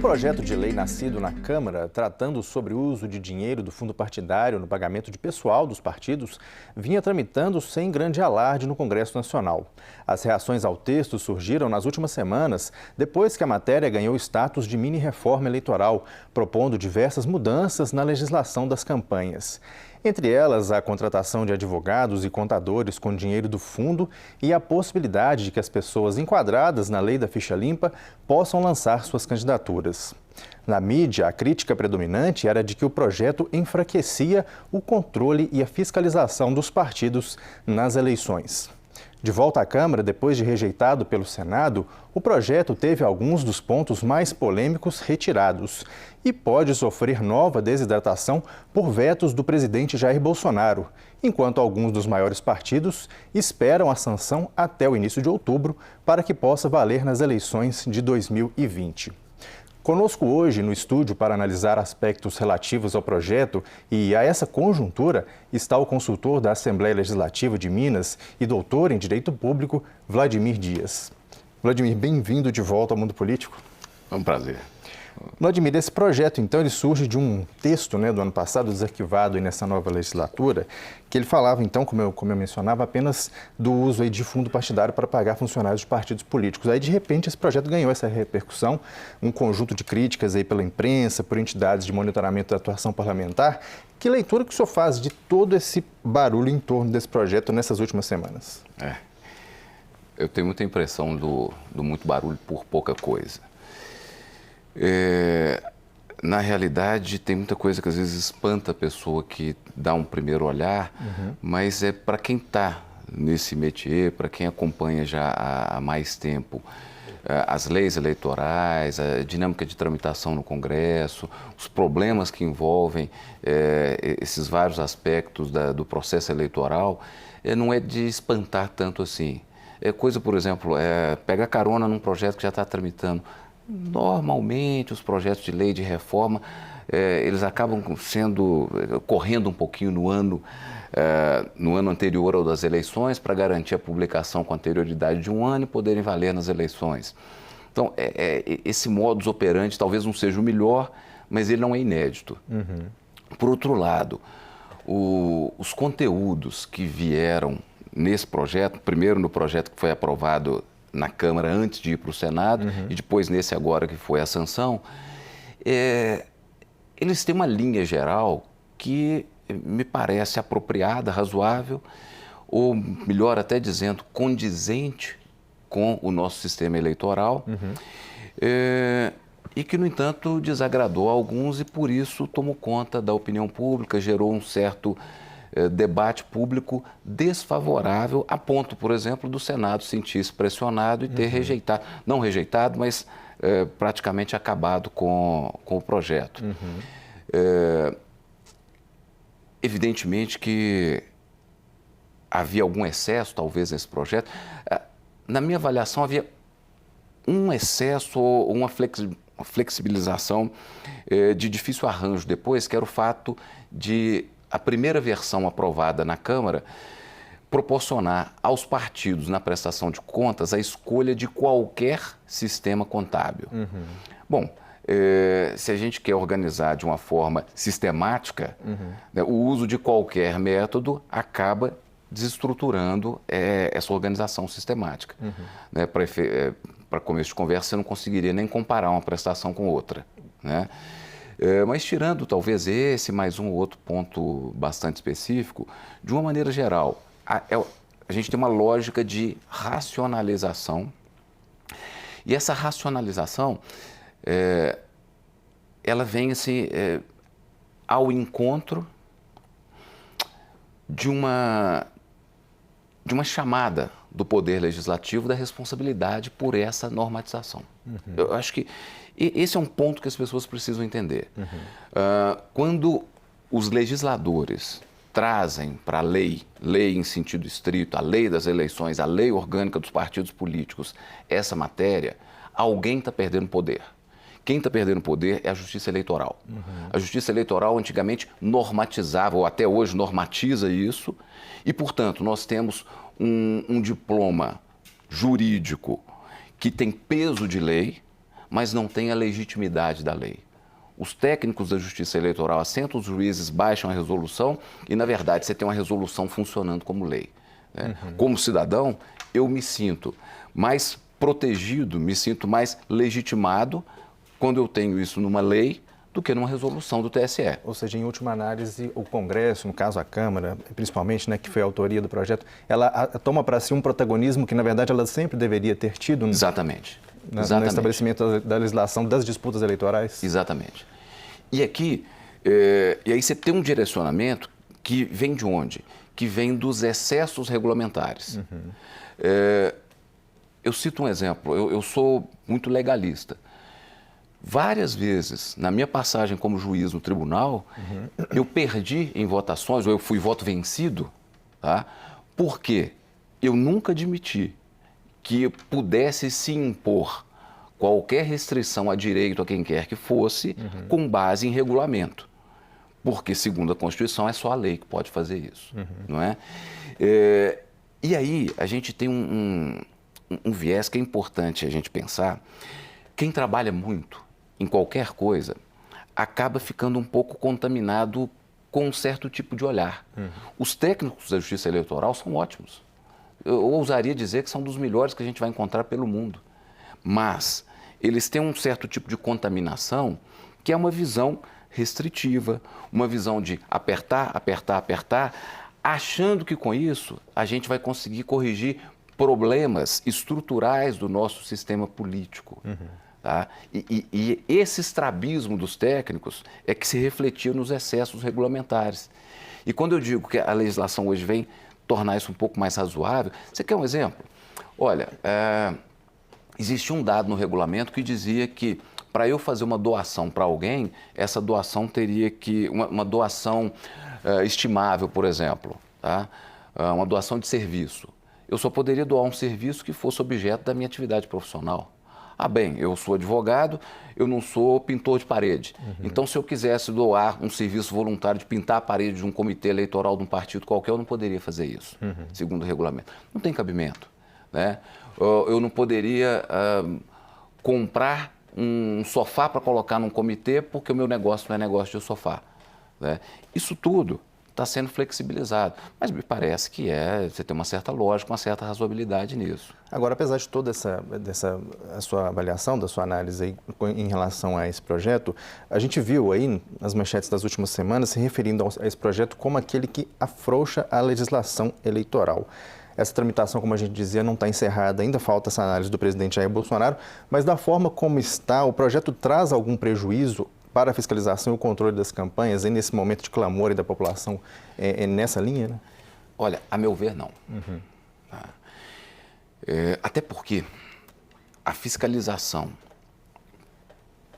projeto de lei nascido na Câmara, tratando sobre o uso de dinheiro do fundo partidário no pagamento de pessoal dos partidos, vinha tramitando sem grande alarde no Congresso Nacional. As reações ao texto surgiram nas últimas semanas, depois que a matéria ganhou status de mini-reforma eleitoral, propondo diversas mudanças na legislação das campanhas. Entre elas, a contratação de advogados e contadores com dinheiro do fundo e a possibilidade de que as pessoas enquadradas na lei da ficha limpa possam lançar suas candidaturas. Na mídia, a crítica predominante era de que o projeto enfraquecia o controle e a fiscalização dos partidos nas eleições. De volta à Câmara, depois de rejeitado pelo Senado, o projeto teve alguns dos pontos mais polêmicos retirados e pode sofrer nova desidratação por vetos do presidente Jair Bolsonaro, enquanto alguns dos maiores partidos esperam a sanção até o início de outubro para que possa valer nas eleições de 2020. Conosco hoje no estúdio para analisar aspectos relativos ao projeto e a essa conjuntura está o consultor da Assembleia Legislativa de Minas e doutor em Direito Público, Vladimir Dias. Vladimir, bem-vindo de volta ao mundo político. É um prazer. Vladimir, esse projeto, então, ele surge de um texto, do ano passado, desarquivado nessa nova legislatura, que ele falava, então, como eu mencionava, apenas do uso aí de fundo partidário para pagar funcionários de partidos políticos. Aí, de repente, esse projeto ganhou essa repercussão, um conjunto de críticas aí pela imprensa, por entidades de monitoramento da atuação parlamentar. Que leitura que o senhor faz de todo esse barulho em torno desse projeto nessas últimas semanas? Eu tenho muita impressão do muito barulho por pouca coisa. Na realidade, tem muita coisa que às vezes espanta a pessoa que dá um primeiro olhar, mas é para quem está nesse métier, para quem acompanha já há mais tempo as leis eleitorais, a dinâmica de tramitação no Congresso, os problemas que envolvem esses vários aspectos do processo eleitoral, não é de espantar tanto assim. É coisa, por exemplo, pega carona num projeto que já está tramitando. Normalmente, os projetos de lei de reforma, eles acabam correndo um pouquinho no ano anterior ao das eleições para garantir a publicação com anterioridade de um ano e poderem valer nas eleições. Então, esse modus operandi talvez não seja o melhor, mas ele não é inédito. Por outro lado, os conteúdos que vieram nesse projeto, primeiro no projeto que foi aprovado na Câmara antes de ir para o Senado e depois nesse agora que foi a sanção, eles têm uma linha geral que me parece apropriada, razoável, ou melhor até dizendo, condizente com o nosso sistema eleitoral, e que, no entanto, desagradou a alguns e por isso tomou conta da opinião pública, gerou um certo debate público desfavorável, a ponto, por exemplo, do Senado sentir-se pressionado e ter rejeitado, não rejeitado, mas praticamente acabado com o projeto. Evidentemente que havia algum excesso, talvez, nesse projeto. Na minha avaliação, havia um excesso ou uma flexibilização de difícil arranjo depois, que era o fato de a primeira versão aprovada na Câmara proporcionar aos partidos, na prestação de contas, a escolha de qualquer sistema contábil. Bom, se a gente quer organizar de uma forma sistemática, o uso de qualquer método acaba desestruturando essa organização sistemática. Para começo de conversa, você não conseguiria nem comparar uma prestação com outra, mas tirando talvez esse mais um ou outro ponto bastante específico, de uma maneira geral, a gente tem uma lógica de racionalização e essa racionalização ela vem assim, ao encontro de uma chamada do Poder Legislativo da responsabilidade por essa normatização. Eu acho que esse é um ponto que as pessoas precisam entender. Quando os legisladores trazem para a lei em sentido estrito, a lei das eleições, a lei orgânica dos partidos políticos, essa matéria, alguém está perdendo poder. Quem está perdendo poder é a Justiça Eleitoral. A Justiça Eleitoral antigamente normatizava, ou até hoje normatiza isso, e, portanto, nós temos um diploma jurídico que tem peso de lei, mas não tem a legitimidade da lei. Os técnicos da Justiça Eleitoral assentam, os juízes baixam a resolução e, na verdade, você tem uma resolução funcionando como lei. Né? Como cidadão, eu me sinto mais protegido, me sinto mais legitimado quando eu tenho isso numa lei do que numa resolução do TSE. Ou seja, em última análise, o Congresso, no caso a Câmara, principalmente, né, que foi a autoria do projeto, ela toma para si um protagonismo que, na verdade, ela sempre deveria ter tido. Exatamente. No estabelecimento da legislação das disputas eleitorais? Exatamente. E aqui, e aí você tem um direcionamento que vem de onde? Que vem dos excessos regulamentares. Eu cito um exemplo, eu sou muito legalista. Várias vezes, na minha passagem como juiz no tribunal, eu perdi em votações, ou eu fui voto vencido, tá? Porque eu nunca admiti que pudesse se impor qualquer restrição a direito a quem quer que fosse, com base em regulamento. Porque, segundo a Constituição, é só a lei que pode fazer isso, não é? E aí, a gente tem um viés que é importante a gente pensar. Quem trabalha muito em qualquer coisa acaba ficando um pouco contaminado com um certo tipo de olhar. Os técnicos da Justiça Eleitoral são ótimos. Eu ousaria dizer que são dos melhores que a gente vai encontrar pelo mundo. Mas eles têm um certo tipo de contaminação que é uma visão restritiva, uma visão de apertar, apertar, apertar, achando que com isso a gente vai conseguir corrigir problemas estruturais do nosso sistema político. Tá? E esse estrabismo dos técnicos é que se refletia nos excessos regulamentares. E quando eu digo que a legislação hoje vem tornar isso um pouco mais razoável, você quer um exemplo? Olha, existia um dado no regulamento que dizia que para eu fazer uma doação para alguém, essa doação teria que, uma doação estimável, por exemplo, tá? Uma doação de serviço. Eu só poderia doar um serviço que fosse objeto da minha atividade profissional. Ah, bem, eu sou advogado, eu não sou pintor de parede. Então, se eu quisesse doar um serviço voluntário de pintar a parede de um comitê eleitoral de um partido qualquer, eu não poderia fazer isso, segundo o regulamento. Não tem cabimento, né? Eu não poderia comprar um sofá para colocar num comitê porque o meu negócio não é negócio de sofá, né? Isso tudo está sendo flexibilizado, mas me parece que você tem uma certa lógica, uma certa razoabilidade nisso. Agora, apesar de toda a sua avaliação, da sua análise aí, em relação a esse projeto, a gente viu aí nas manchetes das últimas semanas se referindo a esse projeto como aquele que afrouxa a legislação eleitoral. Essa tramitação, como a gente dizia, não está encerrada, ainda falta essa análise do presidente Jair Bolsonaro, mas da forma como está, o projeto traz algum prejuízo para a fiscalização e o controle das campanhas, e nesse momento de clamor da população, nessa linha, né? Olha, a meu ver, não. Tá? Até porque a fiscalização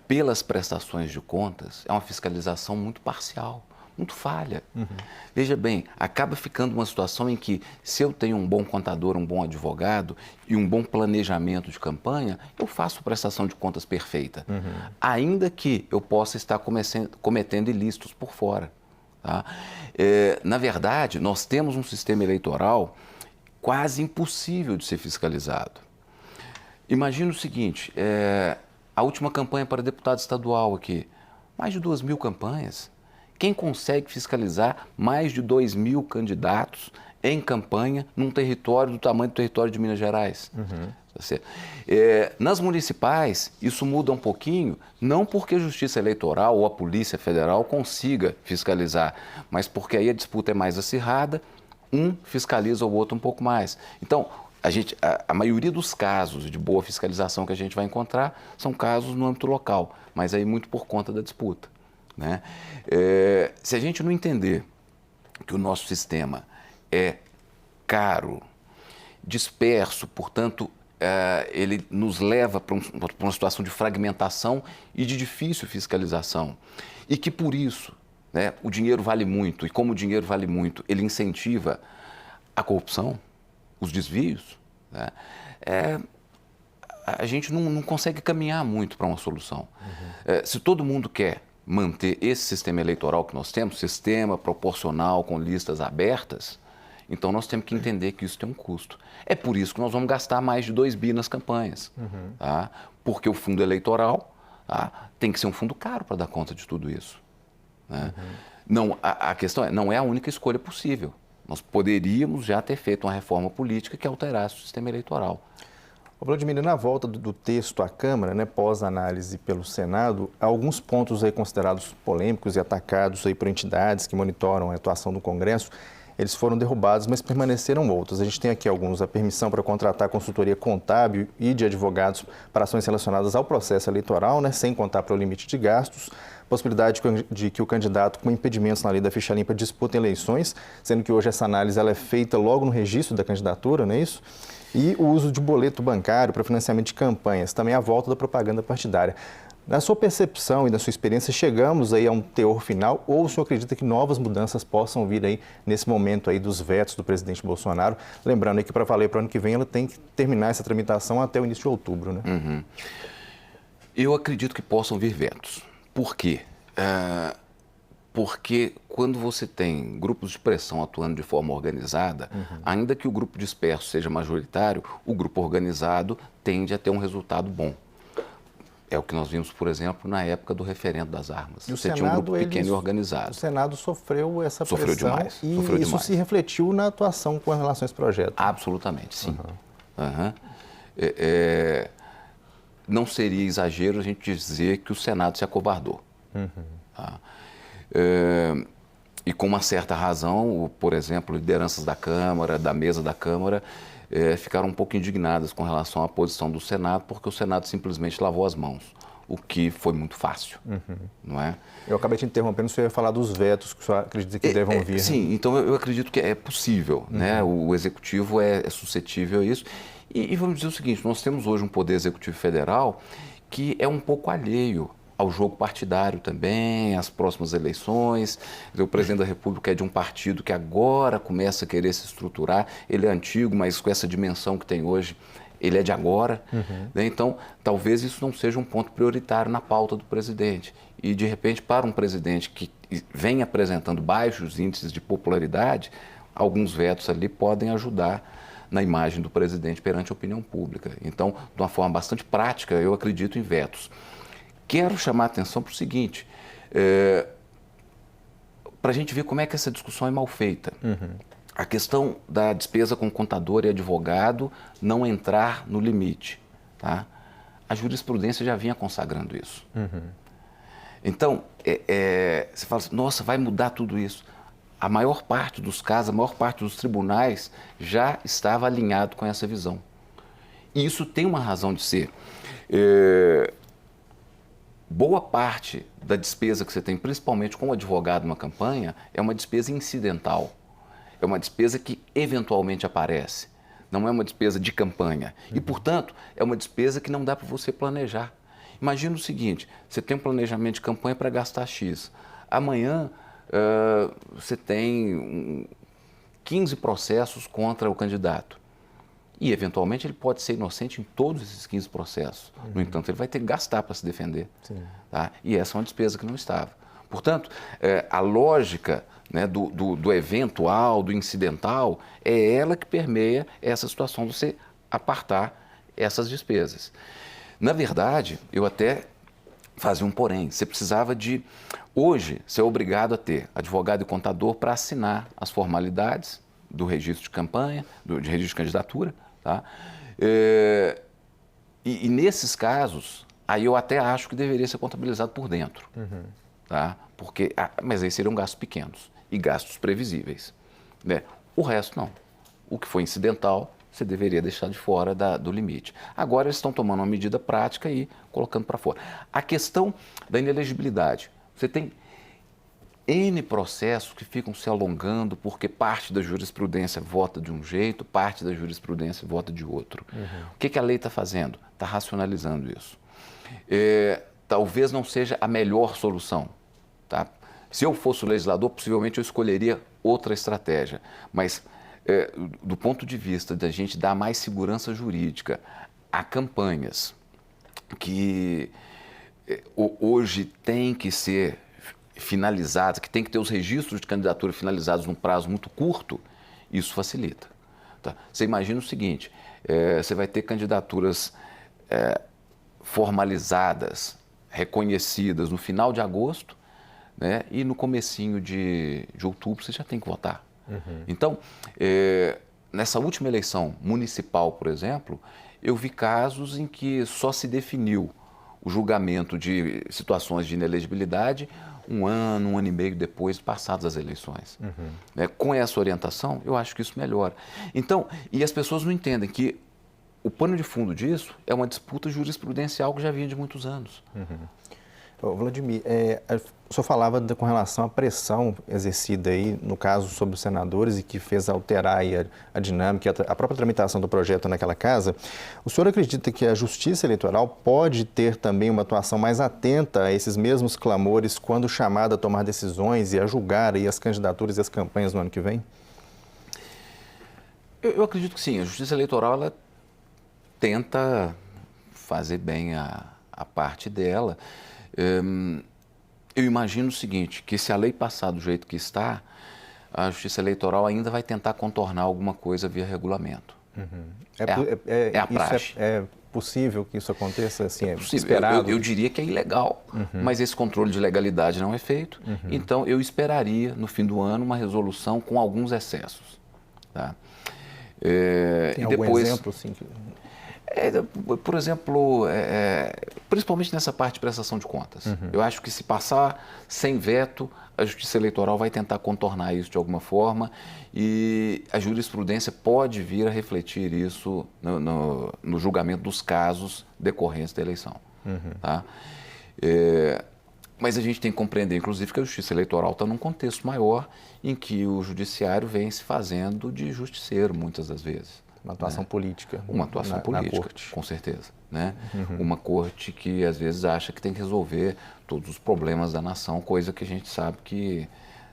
pelas prestações de contas é uma fiscalização muito parcial, muito falha. Veja bem, acaba ficando uma situação em que, se eu tenho um bom contador, um bom advogado e um bom planejamento de campanha, eu faço prestação de contas perfeita, ainda que eu possa estar cometendo ilícitos por fora. Tá? Na verdade, nós temos um sistema eleitoral quase impossível de ser fiscalizado. Imagina o seguinte, a última campanha para deputado estadual aqui, mais de 2.000 campanhas. Quem consegue fiscalizar mais de 2.000 candidatos em campanha num território do tamanho do território de Minas Gerais? Nas municipais, isso muda um pouquinho, não porque a Justiça Eleitoral ou a Polícia Federal consiga fiscalizar, mas porque aí a disputa é mais acirrada, um fiscaliza o outro um pouco mais. Então, a maioria dos casos de boa fiscalização que a gente vai encontrar são casos no âmbito local, mas aí muito por conta da disputa, né? Se a gente não entender que o nosso sistema é caro, disperso, portanto, ele nos leva para uma situação de fragmentação e de difícil fiscalização, e que por isso, né, o dinheiro vale muito, e como o dinheiro vale muito, ele incentiva a corrupção, os desvios, né? A gente não consegue caminhar muito para uma solução. Se todo mundo quer manter esse sistema eleitoral que nós temos, sistema proporcional com listas abertas, Então nós temos que entender que isso tem um custo. É por isso que nós vamos gastar mais de 2 bi nas campanhas. Tá? Porque o fundo eleitoral, tá, tem que ser um fundo caro para dar conta de tudo isso. Né? Não, a questão é, não é a única escolha possível. Nós poderíamos já ter feito uma reforma política que alterasse o sistema eleitoral. Ô Vladimir, na volta do texto à Câmara, né, pós-análise pelo Senado, há alguns pontos aí considerados polêmicos e atacados aí por entidades que monitoram a atuação do Congresso. Eles foram derrubados, mas permaneceram outros. A gente tem aqui alguns: a permissão para contratar consultoria contábil e de advogados para ações relacionadas ao processo eleitoral, né, sem contar para o limite de gastos, possibilidade de que o candidato com impedimentos na lei da ficha limpa disputa eleições, sendo que hoje essa análise ela é feita logo no registro da candidatura, não é isso? E o uso de boleto bancário para financiamento de campanhas, também a volta da propaganda partidária. Na sua percepção e na sua experiência, chegamos aí a um teor final ou o senhor acredita que novas mudanças possam vir aí nesse momento aí dos vetos do presidente Bolsonaro? Lembrando aí que para valer para o ano que vem ela tem que terminar essa tramitação até o início de outubro, né? Eu acredito que possam vir vetos. Por quê? Porque quando você tem grupos de pressão atuando de forma organizada, ainda que o grupo disperso seja majoritário, o grupo organizado tende a ter um resultado bom. É o que nós vimos, por exemplo, na época do referendo das armas. Você tinha um grupo pequeno e organizado. O Senado sofreu essa pressão demais, e sofreu isso demais. se refletiu na atuação com relação a esse projeto. Absolutamente, sim. Não seria exagero a gente dizer que o Senado se acovardou. Tá? E com uma certa razão, por exemplo, lideranças da Câmara, da mesa da Câmara, ficaram um pouco indignadas com relação à posição do Senado, porque o Senado simplesmente lavou as mãos, o que foi muito fácil, não é? Eu acabei te interrompendo, o senhor ia falar dos vetos que o senhor acredita que devam vir. Sim, então eu acredito que é possível, né? O Executivo é suscetível a isso. E vamos dizer o seguinte, nós temos hoje um Poder Executivo Federal que é um pouco alheio ao jogo partidário também, às próximas eleições. O presidente da República é de um partido que agora começa a querer se estruturar. Ele é antigo, mas com essa dimensão que tem hoje, ele é de agora. Né? Então, talvez isso não seja um ponto prioritário na pauta do presidente. E, de repente, para um presidente que vem apresentando baixos índices de popularidade, alguns vetos ali podem ajudar na imagem do presidente perante a opinião pública. Então, de uma forma bastante prática, eu acredito em vetos. Quero chamar a atenção para o seguinte, para a gente ver como é que essa discussão é mal feita. A questão da despesa com contador e advogado não entrar no limite. Tá? A jurisprudência já vinha consagrando isso. Então, você fala assim, nossa, vai mudar tudo isso. A maior parte dos casos, a maior parte dos tribunais já estava alinhado com essa visão. E isso tem uma razão de ser. Boa parte da despesa que você tem, principalmente com o advogado numa campanha, é uma despesa incidental. É uma despesa que eventualmente aparece. Não é uma despesa de campanha. E, portanto, é uma despesa que não dá para você planejar. Imagina o seguinte, você tem um planejamento de campanha para gastar X. Amanhã, você tem 15 processos contra o candidato. E, eventualmente, ele pode ser inocente em todos esses 15 processos. No entanto, ele vai ter que gastar para se defender. Tá? E essa é uma despesa que não estava. Portanto, a lógica, né, do eventual, do incidental, é ela que permeia essa situação de você apartar essas despesas. Na verdade, eu até fazia um porém. Você precisava de... Hoje, você é obrigado a ter advogado e contador para assinar as formalidades do registro de campanha, de registro de candidatura. Tá? E nesses casos, aí eu até acho que deveria ser contabilizado por dentro. Tá? Porque, mas aí seriam gastos pequenos e gastos previsíveis. Né? O resto, não. O que foi incidental, você deveria deixar de fora do limite. Agora eles estão tomando uma medida prática e colocando para fora. A questão da inelegibilidade. Você tem N processos que ficam se alongando porque parte da jurisprudência vota de um jeito, parte da jurisprudência vota de outro. O que a lei está fazendo? Está racionalizando isso. Talvez não seja a melhor solução. Tá? Se eu fosse o legislador, possivelmente eu escolheria outra estratégia. Mas, do ponto de vista da gente dar mais segurança jurídica a campanhas que hoje tem que ser finalizadas, que tem que ter os registros de candidatura finalizados num prazo muito curto, isso facilita. Tá? Você imagina o seguinte, você vai ter candidaturas formalizadas, reconhecidas no final de agosto, né? E no comecinho de outubro você já tem que votar. Então, nessa última eleição municipal, por exemplo, eu vi casos em que só se definiu o julgamento de situações de inelegibilidade um ano e meio depois, passadas as eleições. Com essa orientação, eu acho que isso melhora. Então, e as pessoas não entendem que o pano de fundo disso é uma disputa jurisprudencial que já vinha de muitos anos. Vladimir, o senhor falava com relação à pressão exercida aí, no caso, sobre os senadores e que fez alterar aí a dinâmica, a própria tramitação do projeto naquela casa. O senhor acredita que a Justiça Eleitoral pode ter também uma atuação mais atenta a esses mesmos clamores quando chamada a tomar decisões e a julgar aí as candidaturas e as campanhas no ano que vem? Eu acredito que sim. A Justiça Eleitoral ela tenta fazer bem a parte dela. Eu imagino o seguinte, que se a lei passar do jeito que está, a Justiça Eleitoral ainda vai tentar contornar alguma coisa via regulamento. É a praxe. É possível que isso aconteça? Assim, é possível. Esperado? Eu diria que é ilegal, mas esse controle de legalidade não é feito. Então, eu esperaria, no fim do ano, uma resolução com alguns excessos. Tá? Tem algum exemplo? Assim, por exemplo, principalmente nessa parte de prestação de contas. Eu acho que se passar sem veto, a Justiça Eleitoral vai tentar contornar isso de alguma forma e a jurisprudência pode vir a refletir isso no julgamento dos casos decorrentes da eleição. Tá? Mas a gente tem que compreender, inclusive, que a Justiça Eleitoral está num contexto maior em que o Judiciário vem se fazendo de justiceiro, muitas das vezes. Uma atuação política. Uma atuação política, na corte. Com certeza. Né? Uma corte que, às vezes, acha que tem que resolver todos os problemas da nação, coisa que a gente sabe que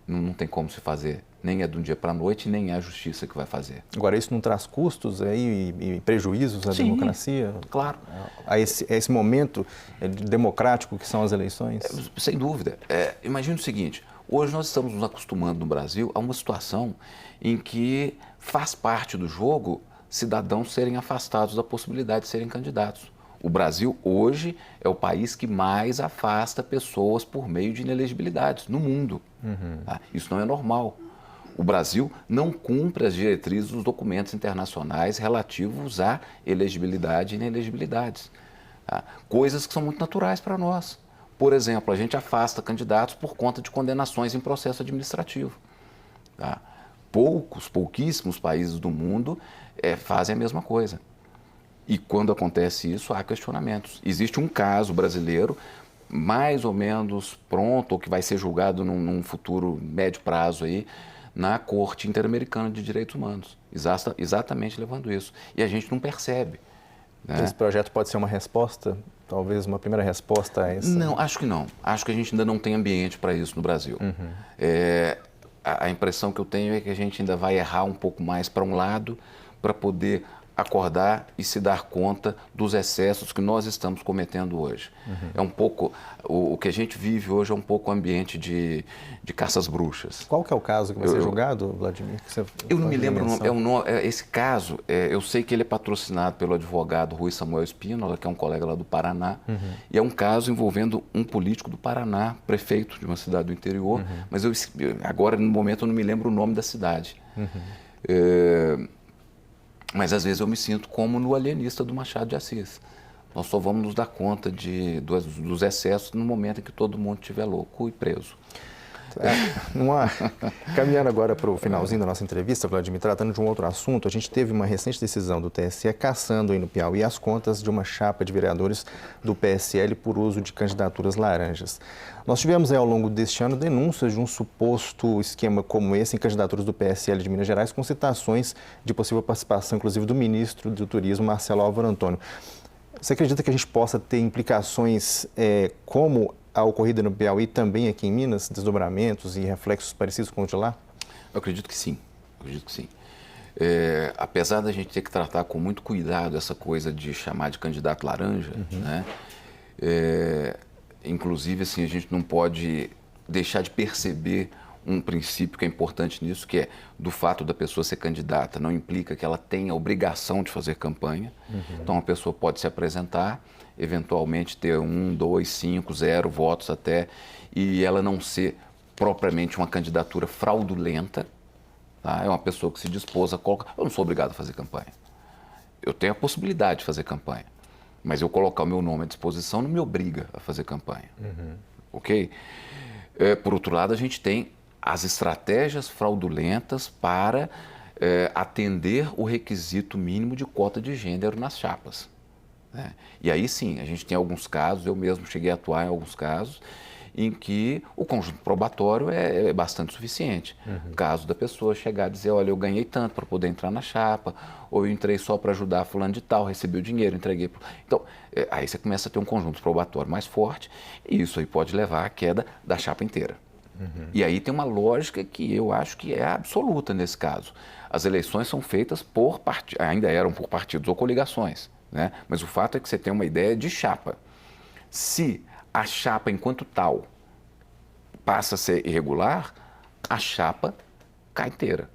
não tem como se fazer. Nem é de um dia para a noite, nem é a justiça que vai fazer. Agora, isso não traz custos aí e prejuízos à democracia? Claro. A esse momento democrático que são as eleições? Sem dúvida. Imagina o seguinte, hoje nós estamos nos acostumando no Brasil a uma situação em que faz parte do jogo cidadãos serem afastados da possibilidade de serem candidatos. O Brasil, hoje, é o país que mais afasta pessoas por meio de inelegibilidades no mundo. Tá? Isso não é normal. O Brasil não cumpre as diretrizes dos documentos internacionais relativos à elegibilidade e inelegibilidades. Tá? Coisas que são muito naturais para nós. Por exemplo, a gente afasta candidatos por conta de condenações em processo administrativo. Tá? Pouquíssimos países do mundo fazem a mesma coisa. E quando acontece isso, há questionamentos. Existe um caso brasileiro, mais ou menos pronto, ou que vai ser julgado num futuro médio prazo aí, na Corte Interamericana de Direitos Humanos, exatamente levando isso. E a gente não percebe. Né? Esse projeto pode ser uma resposta, talvez uma primeira resposta a essa? Não, acho que não. Acho que a gente ainda não tem ambiente para isso no Brasil. A impressão que eu tenho é que a gente ainda vai errar um pouco mais para um lado para poder acordar e se dar conta dos excessos que nós estamos cometendo hoje. É um pouco, o que a gente vive hoje é um pouco o ambiente de caças bruxas. Qual que é o caso que vai ser julgado, Vladimir? Eu não me lembro, esse caso, eu sei que ele é patrocinado pelo advogado Rui Samuel Espínola, que é um colega lá do Paraná, e é um caso envolvendo um político do Paraná, prefeito de uma cidade do interior, mas agora, no momento, eu não me lembro o nome da cidade. Mas às vezes eu me sinto como no Alienista do Machado de Assis. Nós só vamos nos dar conta dos excessos no momento em que todo mundo estiver louco e preso. Caminhando agora para o finalzinho da nossa entrevista, Vladimir, tratando de um outro assunto, a gente teve uma recente decisão do TSE cassando aí no Piauí as contas de uma chapa de vereadores do PSL por uso de candidaturas laranjas. Nós tivemos aí, ao longo deste ano, denúncias de um suposto esquema como esse em candidaturas do PSL de Minas Gerais, com citações de possível participação, inclusive, do ministro do Turismo, Marcelo Álvaro Antônio. Você acredita que a gente possa ter implicações como a ocorrida no Piauí também aqui em Minas, desdobramentos e reflexos parecidos com o de lá? Eu acredito que sim, apesar da gente ter que tratar com muito cuidado essa coisa de chamar de candidato laranja, né? Inclusive, assim, a gente não pode deixar de perceber um princípio que é importante nisso, que é do fato da pessoa ser candidata, não implica que ela tenha a obrigação de fazer campanha. Então, a pessoa pode se apresentar, eventualmente ter 1, 2, 5, 0 votos até, e ela não ser propriamente uma candidatura fraudulenta. Tá? É uma pessoa que se dispôs a colocar... Eu não sou obrigado a fazer campanha. Eu tenho a possibilidade de fazer campanha, mas eu colocar o meu nome à disposição não me obriga a fazer campanha. Ok? Por outro lado, a gente tem as estratégias fraudulentas para atender o requisito mínimo de cota de gênero nas chapas. Né? E aí sim, a gente tem alguns casos, eu mesmo cheguei a atuar em alguns casos, em que o conjunto probatório é bastante suficiente. Caso da pessoa chegar e dizer, olha, eu ganhei tanto para poder entrar na chapa, ou eu entrei só para ajudar fulano de tal, recebi o dinheiro, entreguei. Então, aí você começa a ter um conjunto probatório mais forte, e isso aí pode levar à queda da chapa inteira. E aí tem uma lógica que eu acho que é absoluta nesse caso. As eleições são feitas por ainda eram por partidos ou coligações, né? Mas o fato é que você tem uma ideia de chapa. Se a chapa, enquanto tal, passa a ser irregular, a chapa cai inteira.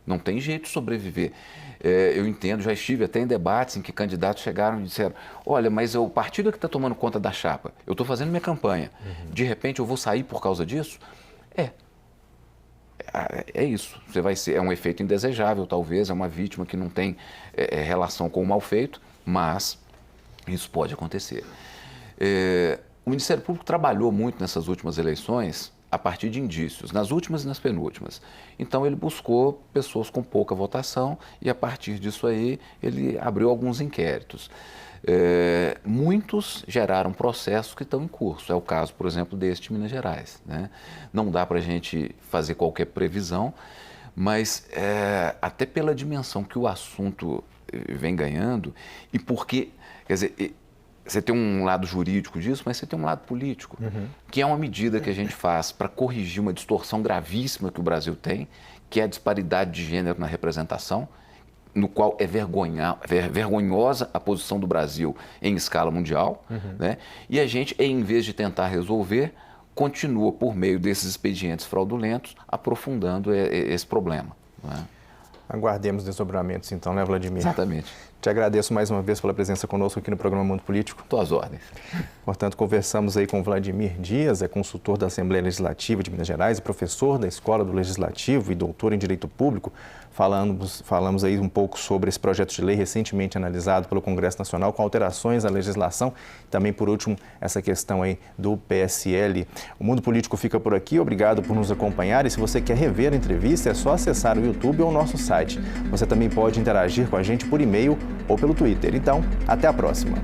Não tem jeito de sobreviver. Eu entendo, já estive até em debates em que candidatos chegaram e disseram, olha, mas o partido é que está tomando conta da chapa. Eu estou fazendo minha campanha. De repente eu vou sair por causa disso? É isso. Você vai ser, é um efeito indesejável, talvez, é uma vítima que não tem relação com o mal feito, mas isso pode acontecer. O Ministério Público trabalhou muito nessas últimas eleições a partir de indícios, nas últimas e nas penúltimas. Então ele buscou pessoas com pouca votação e a partir disso aí ele abriu alguns inquéritos. Muitos geraram processos que estão em curso. É o caso, por exemplo, deste Minas Gerais, né? Não dá para a gente fazer qualquer previsão, mas até pela dimensão que o assunto vem ganhando e porque, quer dizer, você tem um lado jurídico disso, mas você tem um lado político, que é uma medida que a gente faz para corrigir uma distorção gravíssima que o Brasil tem, que é a disparidade de gênero na representação, no qual é vergonhosa a posição do Brasil em escala mundial, né? E a gente, em vez de tentar resolver, continua, por meio desses expedientes fraudulentos, aprofundando esse problema. Né? Aguardemos desdobramentos então, né, Vladimir? Exatamente. Te agradeço mais uma vez pela presença conosco aqui no programa Mundo Político. Estou às ordens. Portanto, conversamos aí com Vladimir Dias, é consultor da Assembleia Legislativa de Minas Gerais e professor da Escola do Legislativo e doutor em Direito Público. Falamos aí um pouco sobre esse projeto de lei recentemente analisado pelo Congresso Nacional com alterações à legislação. Também, por último, essa questão aí do PSL. O Mundo Político fica por aqui. Obrigado por nos acompanhar. E se você quer rever a entrevista, é só acessar o YouTube ou o nosso site. Você também pode interagir com a gente por e-mail ou pelo Twitter. Então, até a próxima.